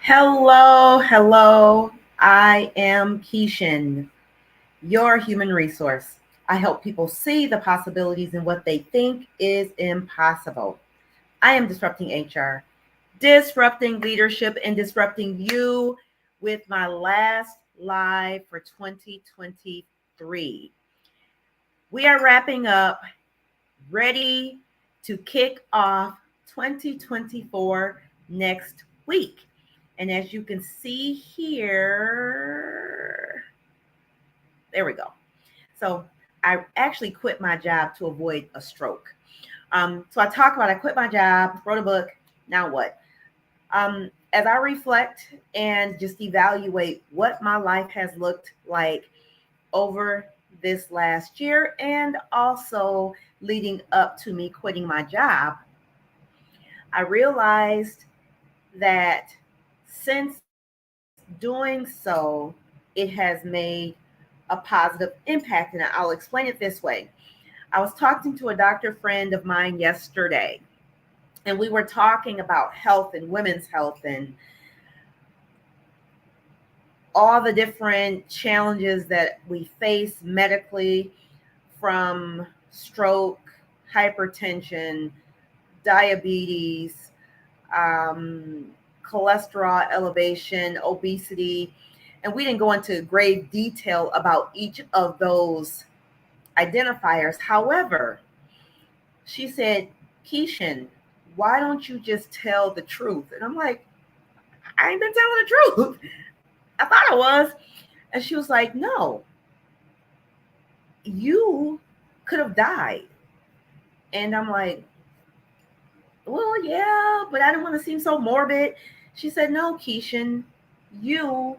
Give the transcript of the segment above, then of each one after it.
Hello. I am Keishan, your human resource. I help people see the possibilities in what they think is impossible. I am disrupting HR, disrupting leadership, and disrupting you with my last live for 2023. We are wrapping up, ready to kick off 2024 next week. And as you can see here, there we go. So I actually quit my job to avoid a stroke. So I talk about I quit my job, wrote a book. Now what? As I reflect and just evaluate what my life has looked like over this last year and also leading up to me quitting my job, I realized that since doing so, it has made a positive impact. And I'll explain it this way. I was talking to a doctor friend of mine yesterday, and we were talking about health and women's health and all the different challenges that we face medically, from stroke, hypertension, diabetes, um, cholesterol elevation, obesity. And we didn't go into great detail about each of those identifiers. However, she said, Keishan, why don't you just tell the truth? And I'm like, I ain't been telling the truth. I thought I was. And she was like, no, you could have died. And I'm like, well, yeah, but I didn't want to seem so morbid. She said, no, Keishan, you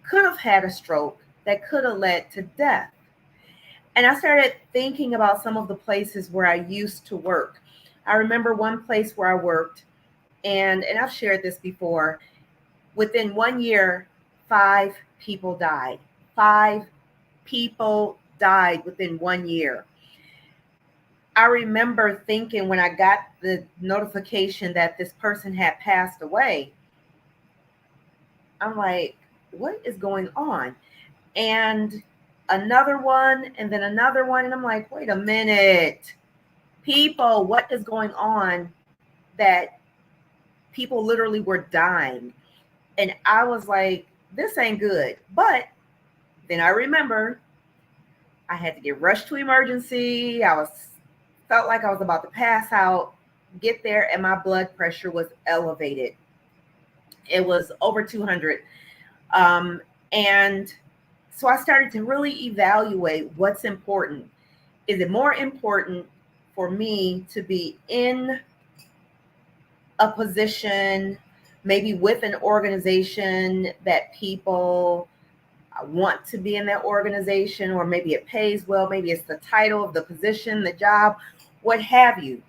could have had a stroke that could have led to death. And I started thinking about some of the places where I used to work. I remember one place where I worked, and I've shared this before. Within 1 year, 5 people died. 5 people died within 1 year. I remember thinking when I got the notification that this person had passed away, I'm like, what is going on? And another one, and then another one. And I'm like, wait a minute. People, what is going on that people literally were dying? And I was like, this ain't good. But then I remember I had to get rushed to emergency. Felt like I was about to pass out, get there, and my blood pressure was elevated. It was over 200. And so I started to really evaluate what's important. Is it more important for me to be in a position, maybe with an organization that people want to be in that organization, or maybe it pays well, maybe it's the title of the position, the job, what have you?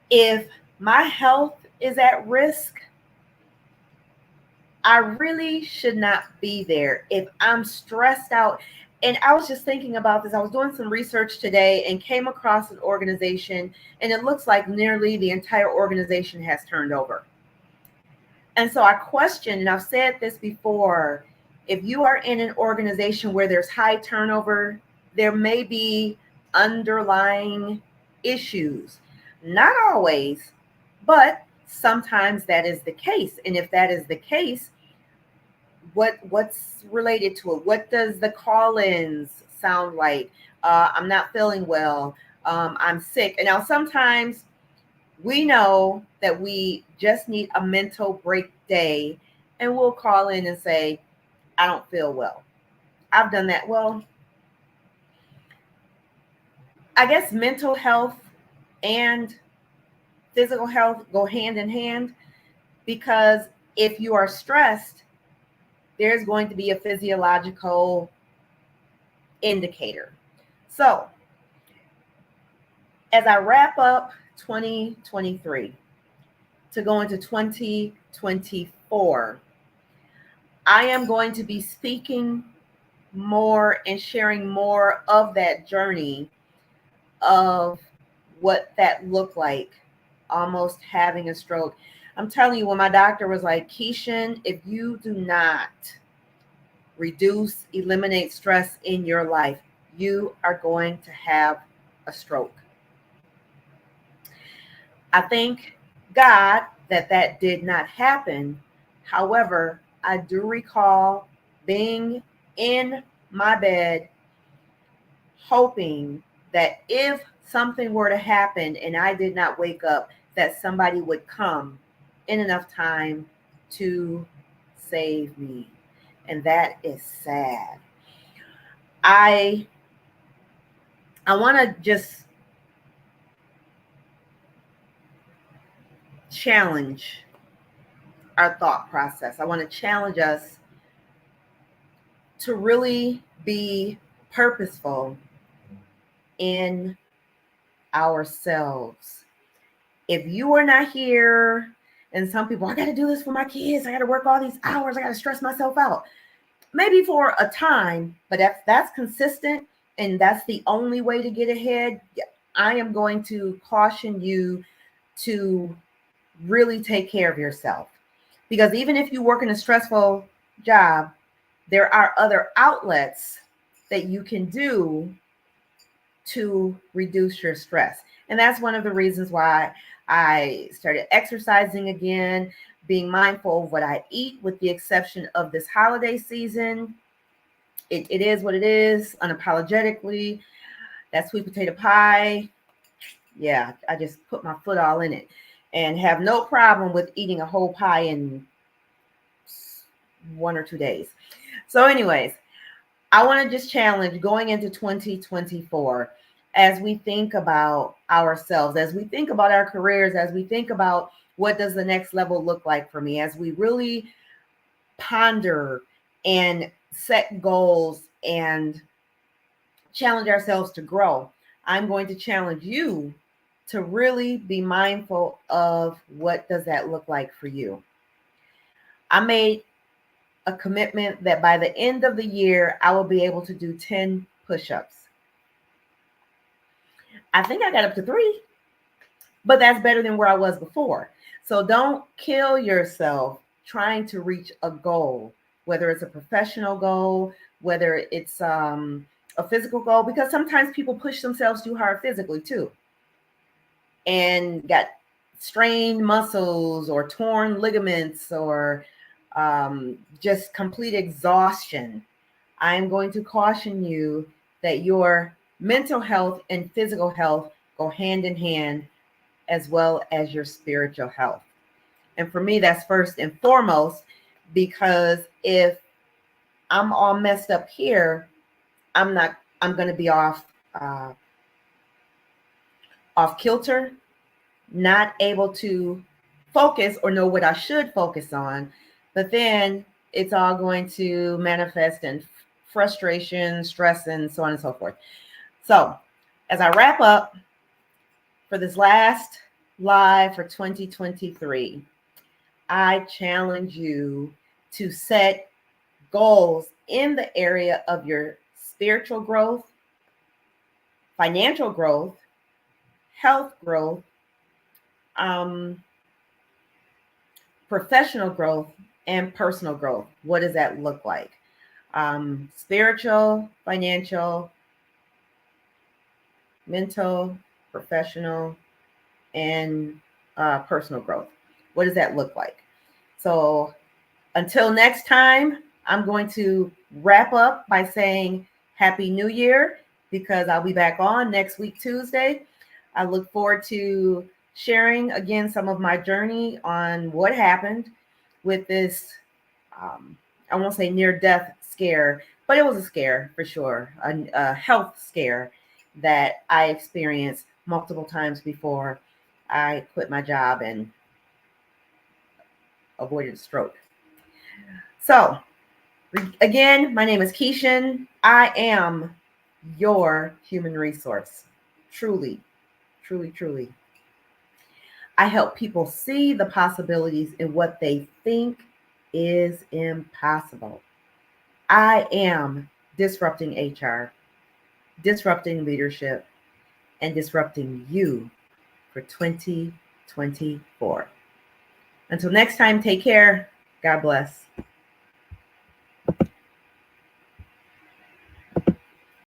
If my health is at risk, I really should not be there. If I'm stressed out, and I was just thinking about this, I was doing some research today and came across an organization, and it looks like nearly the entire organization has turned over. And so I question, and I've said this before, if you are in an organization where there's high turnover, there may be underlying issues. Not always, but sometimes that is the case. And if that is the case, what's related to it? What does the call-ins sound like? I'm not feeling well. I'm sick. And now sometimes we know that we just need a mental break day, and we'll call in and say, I don't feel well. I've done that. Well, I guess mental health and physical health go hand in hand, because if you are stressed, there's going to be a physiological indicator. So, as I wrap up 2023 to go into 2024, I am going to be speaking more and sharing more of that journey of what that looked like, almost having a stroke. I'm telling you, when my doctor was like, Keishan, if you do not eliminate stress in your life, you are going to have a stroke. I thank God that that did not happen. However, I do recall being in my bed hoping that if something were to happen and I did not wake up, that somebody would come in enough time to save me. And that is sad. I want to just challenge our thought process. I want to challenge us to really be purposeful in ourselves. If you are not here, and some people, I got to do this for my kids, I got to work all these hours, I got to stress myself out. Maybe for a time, but if that's consistent and that's the only way to get ahead, I am going to caution you to really take care of yourself. Because even if you work in a stressful job, there are other outlets that you can do to reduce your stress. And that's one of the reasons why I started exercising again, being mindful of what I eat, with the exception of this holiday season. It is what it is, unapologetically. That sweet potato pie, yeah, I just put my foot all in it and have no problem with eating a whole pie in 1 or 2 days. So anyways, I want to just challenge going into 2024, as we think about ourselves, as we think about our careers, as we think about what does the next level look like for me, as we really ponder and set goals and challenge ourselves to grow. I'm going to challenge you to really be mindful of what does that look like for you. I made a commitment that by the end of the year, I will be able to do 10 push-ups. I think I got up to 3, but that's better than where I was before. So don't kill yourself trying to reach a goal, whether it's a professional goal, whether it's a physical goal, because sometimes people push themselves too hard physically too and got strained muscles or torn ligaments or just complete exhaustion. I'm going to caution you that your mental health and physical health go hand in hand, as well as your spiritual health. And for me, that's first and foremost, because if I'm all messed up here, I'm going to be off kilter, not able to focus or know what I should focus on. But then it's all going to manifest in frustration, stress, and so on and so forth. So as I wrap up for this last live for 2023, I challenge you to set goals in the area of your spiritual growth, financial growth, health growth, professional growth, and personal growth. What does that look like? Spiritual, financial, mental, professional, and personal growth. What does that look like? So until next time, I'm going to wrap up by saying Happy New Year, because I'll be back on next week, Tuesday. I look forward to sharing again some of my journey on what happened with this, I won't say near-death scare, but it was a scare for sure, a health scare that I experienced multiple times before I quit my job and avoided a stroke. So again, my name is Keishan. I am your human resource. Truly, truly, truly. I help people see the possibilities in what they think is impossible. I am disrupting HR, disrupting leadership, and disrupting you for 2024. Until next time, take care. God bless.